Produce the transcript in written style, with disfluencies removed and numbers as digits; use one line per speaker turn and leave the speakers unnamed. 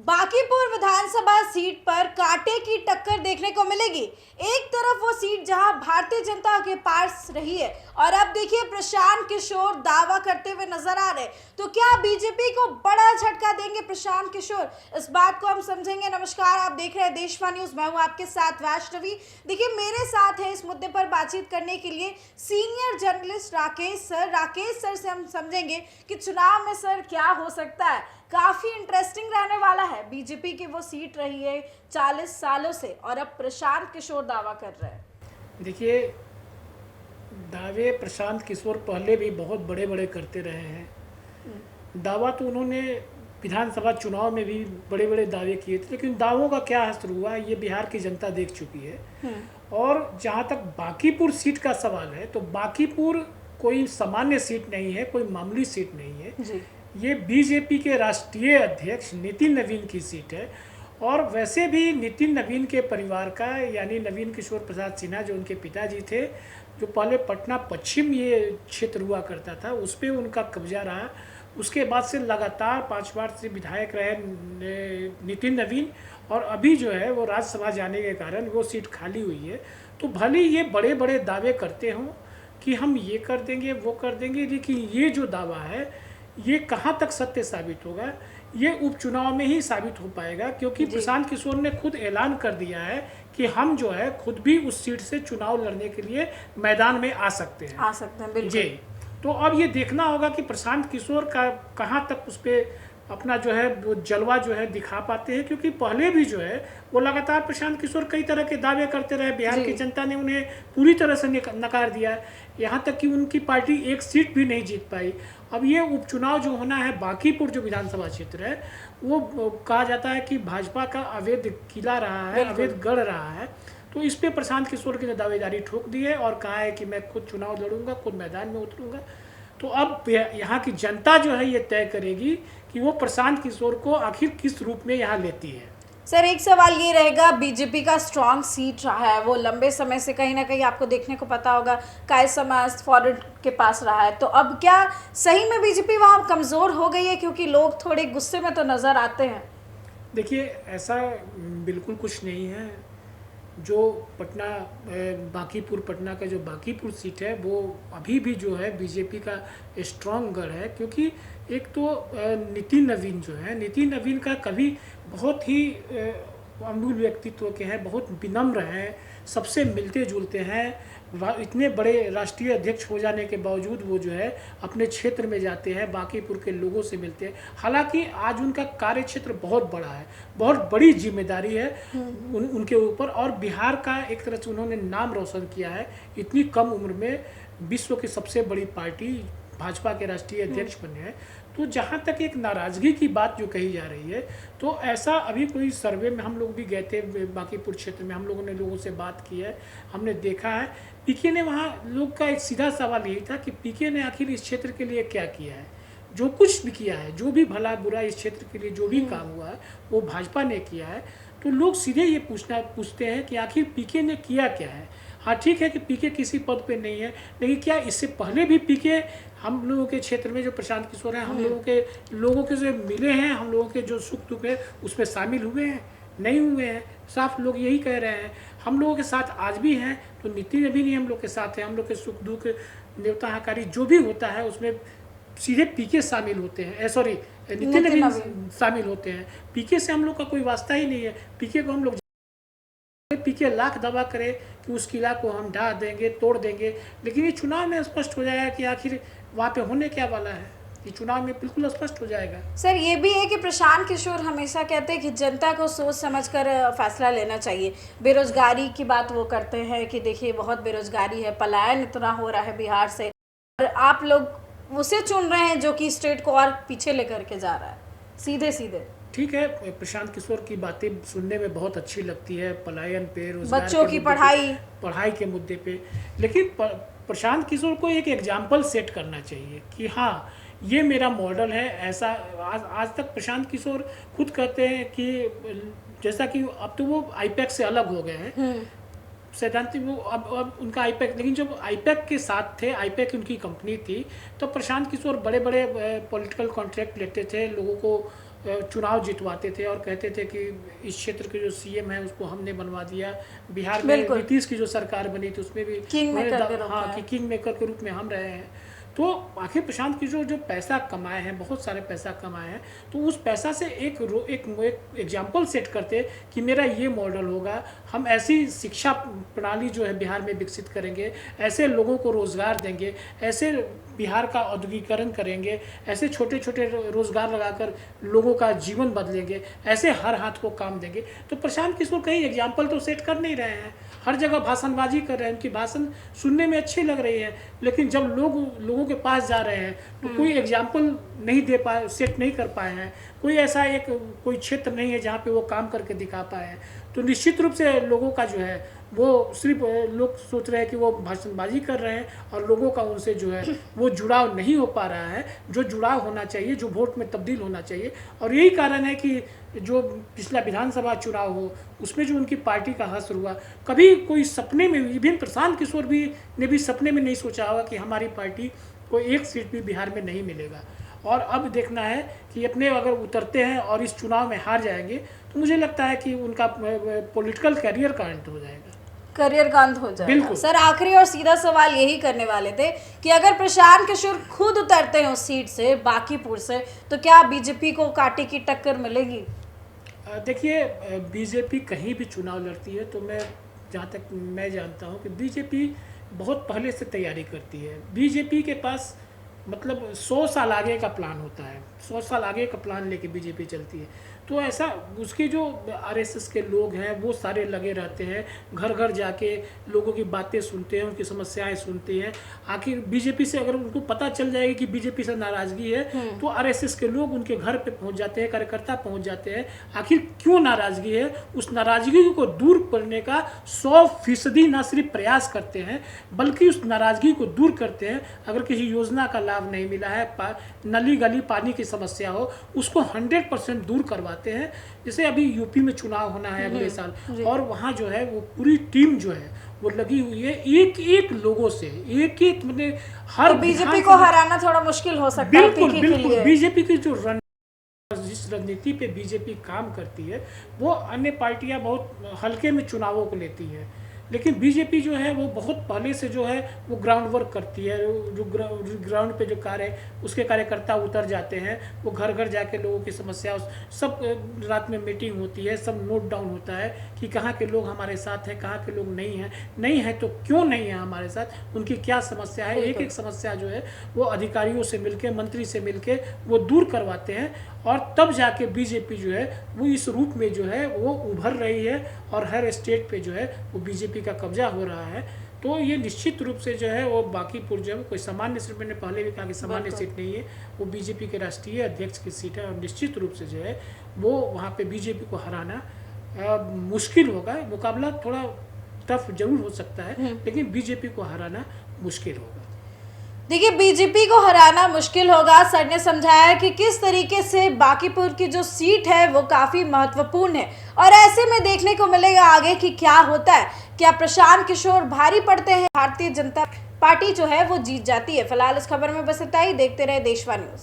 बांकीपुर विधानसभा seat पर कांटे की टक्कर देखने को मिलेगी। एक तरफ वो सीट जहां भारतीय जनता के पास रही है और अब देखिए प्रशांत किशोर दावा करते हुए नजर आ रहे हैं, तो क्या बीजेपी को बड़ा झटका देंगे प्रशांत किशोर? इस बात को हम समझेंगे। नमस्कार, आप देख रहे हैं देशवा न्यूज, मैं हूं आपके साथ वैष्णवी। देखिए मेरे साथ है इस मुद्दे पर बातचीत करने के लिए सीनियर जर्नलिस्ट राकेश सर से हम समझेंगे कि चुनाव में सर क्या हो सकता है। काफी इंटरेस्टिंग रहने वाला है। बीजेपी की वो सीट रही है 40 सालों से और अब प्रशांत किशोर दावा कर रहे हैं।
देखिए, दावे प्रशांत किशोर पहले भी बहुत बड़े बड़े करते रहे हैं। दावा तो उन्होंने विधानसभा चुनाव में भी बड़े बड़े दावे किए थे, लेकिन दावों का क्या असर हुआ ये बिहार की जनता देख चुकी है। और जहाँ तक बांकीपुर सीट का सवाल है, तो बांकीपुर कोई सामान्य सीट नहीं है, कोई मामूली सीट नहीं है
जी।
ये बीजेपी के राष्ट्रीय अध्यक्ष नितिन नवीन की सीट है। और वैसे भी नितिन नवीन के परिवार का, यानी नवीन किशोर प्रसाद सिन्हा जो उनके पिताजी थे, जो पहले पटना पश्चिम ये क्षेत्र हुआ करता था, उस पर उनका कब्जा रहा। उसके बाद से लगातार 5 बार से विधायक रहे नितिन नवीन, और अभी जो है वो राज्यसभा जाने के कारण वो सीट खाली हुई है। तो भले ये बड़े बड़े दावे करते हों कि हम ये कर देंगे वो कर देंगे, लेकिन ये जो दावा है ये कहाँ तक सत्य साबित होगा ये उपचुनाव में ही साबित हो पाएगा, क्योंकि प्रशांत किशोर ने खुद ऐलान कर दिया है कि हम जो है खुद भी उस सीट से चुनाव लड़ने के लिए मैदान में आ सकते हैं
बिल्कुल
जी। तो अब ये देखना होगा कि प्रशांत किशोर का कहाँ तक उस पर अपना जो है वो जलवा जो है दिखा पाते हैं, क्योंकि पहले भी जो है वो लगातार प्रशांत किशोर कई तरह के दावे करते रहे। बिहार की जनता ने उन्हें पूरी तरह से नकार दिया, यहाँ तक कि उनकी पार्टी एक सीट भी नहीं जीत पाई। अब ये उपचुनाव जो होना है बांकीपुर जो विधानसभा क्षेत्र है, वो कहा जाता है कि भाजपा का अवैध किला रहा है, अवैध गढ़ रहा है। तो इस पे प्रशांत किशोर की दावेदारी ठोक दी है और कहा है कि मैं खुद चुनाव लड़ूंगा, खुद मैदान में उतरूंगा। तो अब यहाँ की जनता जो है ये तय करेगी कि वो प्रशांत किशोर को आखिर किस रूप में यहाँ लेती है।
सर, एक सवाल ये रहेगा, बीजेपी का स्ट्रॉन्ग सीट रहा है, वो लंबे समय से कहीं ना कहीं आपको देखने को पता होगा काय समाज फॉरवर्ड के पास रहा है, तो अब क्या सही में बीजेपी वहाँ कमज़ोर हो गई है? क्योंकि लोग थोड़े गुस्से में तो नज़र आते हैं।
देखिए, ऐसा बिल्कुल कुछ नहीं है। जो पटना बांकीपुर पटना का जो बांकीपुर सीट है वो अभी भी जो है बीजेपी का स्ट्रॉन्ग गढ़ है, क्योंकि एक तो नितिन नवीन जो है, नितिन नवीन का कभी बहुत ही अमूल व्यक्तित्व के हैं, बहुत विनम्र हैं, सबसे मिलते जुलते हैं। इतने बड़े राष्ट्रीय अध्यक्ष हो जाने के बावजूद वो जो है अपने क्षेत्र में जाते हैं, बांकीपुर के लोगों से मिलते हैं। हालांकि आज उनका कार्य क्षेत्र बहुत बड़ा है, बहुत बड़ी जिम्मेदारी है उनके ऊपर, और बिहार का एक तरह से उन्होंने नाम रोशन किया है। इतनी कम उम्र में विश्व की सबसे बड़ी पार्टी भाजपा के राष्ट्रीय अध्यक्ष बने हैं। तो जहाँ तक एक नाराज़गी की बात जो कही जा रही है, तो ऐसा अभी कोई सर्वे में हम लोग भी गए थे बांकीपुर क्षेत्र में, हम लोगों ने लोगों से बात की है, हमने देखा है पीके ने, वहाँ लोग का एक सीधा सवाल यही था कि पीके ने आखिर इस क्षेत्र के लिए क्या किया है। जो कुछ भी किया है, जो भी भला बुरा इस क्षेत्र के लिए जो भी काम हुआ है वो भाजपा ने किया है। तो लोग सीधे ये पूछते हैं कि आखिर पीके ने किया क्या है। हाँ, ठीक है कि पीके किसी पद पे नहीं है, लेकिन क्या इससे पहले भी पीके हम लोगों के क्षेत्र में जो प्रशांत किशोर हैं, हम लोगों के जो मिले हैं, हम लोगों के जो सुख दुख है उसमें शामिल हुए हैं? नहीं हुए हैं। साफ लोग यही कह रहे हैं। हम लोगों के साथ आज भी हैं, तो नितिन अभी नहीं हम लोग के साथ है। हम लोग के सुख दुख न्योता हकारी जो भी होता है उसमें सीधे पीके शामिल होते हैं, सॉरी नितिन नवीन शामिल होते हैं। पीके से हम लोग का कोई वास्ता ही नहीं है। पीके को हम लोग पीके लाख दावा करे कि उस किला को हम ढा देंगे, तोड़ देंगे, लेकिन ये चुनाव में स्पष्ट हो जाएगा कि आखिर वहाँ पे होने क्या वाला है। ये चुनाव में बिल्कुल स्पष्ट हो जाएगा।
सर, ये भी है कि प्रशांत किशोर हमेशा कहते हैं कि जनता को सोच समझकर फैसला लेना चाहिए। बेरोजगारी की बात वो करते हैं कि देखिए बहुत बेरोजगारी है, पलायन इतना हो रहा है बिहार से, और आप लोग उसे चुन रहे हैं जो कि स्टेट को और पीछे लेकर के जा रहा है सीधे सीधे।
ठीक है, प्रशांत किशोर की बातें सुनने में बहुत अच्छी लगती है, पलायन पे, रोजगार,
बच्चों की
पढ़ाई के मुद्दे पे, लेकिन प्रशांत किशोर को एक एग्जाम्पल सेट करना चाहिए कि हाँ ये मेरा मॉडल है। ऐसा आज तक प्रशांत किशोर खुद कहते हैं कि जैसा कि अब तो वो आईपैक से अलग हो गए हैं, सैद्धांतिक वो अब उनका आईपैक, लेकिन जब आईपैक के साथ थे, आईपैक उनकी कंपनी थी, तो प्रशांत किशोर बड़े बड़े पॉलिटिकल कॉन्ट्रैक्ट लेते थे, लोगों को चुनाव जितवाते थे और कहते थे कि इस क्षेत्र के जो सीएम है उसको हमने बनवा दिया। बिहार में
बिल्कुल।
नीतीश की जो सरकार बनी थी उसमें भी
किंग
उन्होंने
मेकर के रूप
हाँ
में।
कि किंग मेकर के रूप में हम रहे हैं। तो आखिर प्रशांत किशोर जो पैसा कमाए हैं, बहुत सारे पैसा कमाए हैं, तो उस पैसा से एक एग्जाम्पल सेट करते कि मेरा ये मॉडल होगा, हम ऐसी शिक्षा प्रणाली जो है बिहार में विकसित करेंगे, ऐसे लोगों को रोजगार देंगे, ऐसे बिहार का औद्योगिकरण करेंगे, ऐसे छोटे छोटे रोजगार लगाकर लोगों का जीवन बदलेंगे, ऐसे हर हाथ को काम देंगे। तो प्रशांत किशोर कहीं एग्जाम्पल तो सेट कर नहीं रहे हैं, हर जगह भाषणबाजी कर रहे हैं, उनकी भाषण सुनने में अच्छी लग रही है, लेकिन जब लोगों के पास जा रहे हैं तो कोई एग्जाम्पल नहीं दे पाए, सेट नहीं कर पाए हैं, कोई ऐसा कोई क्षेत्र नहीं है जहाँ पे वो काम करके दिखा पाए हैं। तो निश्चित रूप से लोगों का जो है वो सिर्फ लोग सोच रहे हैं कि वो भाषणबाजी कर रहे हैं और लोगों का उनसे जो है वो जुड़ाव नहीं हो पा रहा है, जो जुड़ाव होना चाहिए, जो वोट में तब्दील होना चाहिए। और यही कारण है कि जो पिछला विधानसभा चुनाव हो उसमें जो उनकी पार्टी का हश्र हुआ, कभी कोई सपने में, इवन प्रशांत किशोर ने भी सपने में नहीं सोचा होगा कि हमारी पार्टी को एक सीट भी बिहार में नहीं मिलेगा। और अब देखना है कि अपने अगर उतरते हैं और इस चुनाव में हार जाएंगे तो मुझे लगता है कि उनका पॉलिटिकल करियर का अंत हो जाएगा,
करियर का अंत हो जाएगा।
बिल्कुल।
सर आखिरी और सीधा सवाल यही करने वाले थे कि अगर प्रशांत किशोर खुद उतरते हैं उस सीट से, बांकीपुर से, तो क्या बीजेपी को कांटे की टक्कर मिलेगी?
देखिए, बीजेपी कहीं भी चुनाव लड़ती है तो जहाँ तक मैं जानता हूँ कि बीजेपी बहुत पहले से तैयारी करती है। बीजेपी के पास मतलब 100 साल आगे का प्लान होता है, 100 साल आगे का प्लान लेके बीजेपी चलती है। तो ऐसा उसके जो आरएसएस के लोग हैं वो सारे लगे रहते हैं, घर घर जाके लोगों की बातें सुनते हैं, उनकी समस्याएं सुनते हैं। आखिर बीजेपी से अगर उनको पता चल जाएगी कि बीजेपी से नाराजगी है तो आरएसएस के लोग उनके घर पे पहुंच जाते हैं, कार्यकर्ता पहुंच जाते हैं। आखिर क्यों नाराजगी है, उस नाराजगी को दूर करने का 100% ना सिर्फ प्रयास करते हैं बल्कि उस नाराजगी को दूर करते हैं। अगर किसी योजना का लाभ नहीं मिला है, नली गली पानी की समस्या हो, उसको 100% दूर करवाते हैं। जैसे अभी यूपी में चुनाव होना है अगले साल, और वहाँ जो है वो पूरी टीम जो है वो लगी हुई है एक एक लोगों से, एक एक मतलब हर
तो बीजेपी को हराना थोड़ा मुश्किल हो सकता है।
बिल्कुल बिल्कुल। बीजेपी की जो जिस रणनीति पे बीजेपी काम करती है वो अन्य पार्टियां बहुत हल्के में चुनावों को लेती है, लेकिन बीजेपी जो है वो बहुत पहले से जो है वो ग्राउंड वर्क करती है। जो ग्राउंड पे जो कार्य है उसके कार्यकर्ता उतर जाते हैं, वो घर घर जाके लोगों की समस्या, सब रात में मीटिंग होती है, सब नोट डाउन होता है कि कहाँ के लोग हमारे साथ हैं, कहाँ के लोग नहीं हैं तो क्यों नहीं है हमारे साथ, उनकी क्या समस्या है। एक एक समस्या जो है वो अधिकारियों से मिलके, मंत्री से मिलके वो दूर करवाते हैं, और तब जाके बीजेपी जो है वो इस रूप में जो है वो उभर रही है और हर स्टेट पे जो है वो बीजेपी का कब्जा हो रहा है। तो ये निश्चित रूप से जो है वो बांकीपुर जो है कोई सामान्य सीट, मैंने पहले भी कहा कि सामान्य सीट नहीं है, वो बीजेपी के राष्ट्रीय अध्यक्ष की सीट है, और निश्चित रूप से जो है वो वहाँ पे बीजेपी को हराना मुश्किल होगा। मुकाबला थोड़ा टफ जरूर हो सकता है, लेकिन बीजेपी को हराना मुश्किल होगा।
देखिए, बीजेपी को हराना मुश्किल होगा। सर ने समझाया कि किस तरीके से बांकीपुर की जो सीट है वो काफी महत्वपूर्ण है, और ऐसे में देखने को मिलेगा आगे कि क्या होता है। क्या प्रशांत किशोर भारी पड़ते हैं, भारतीय जनता पार्टी जो है वो जीत जाती है? फिलहाल इस खबर में बस इतना ही। देखते रहे देशवा न्यूज।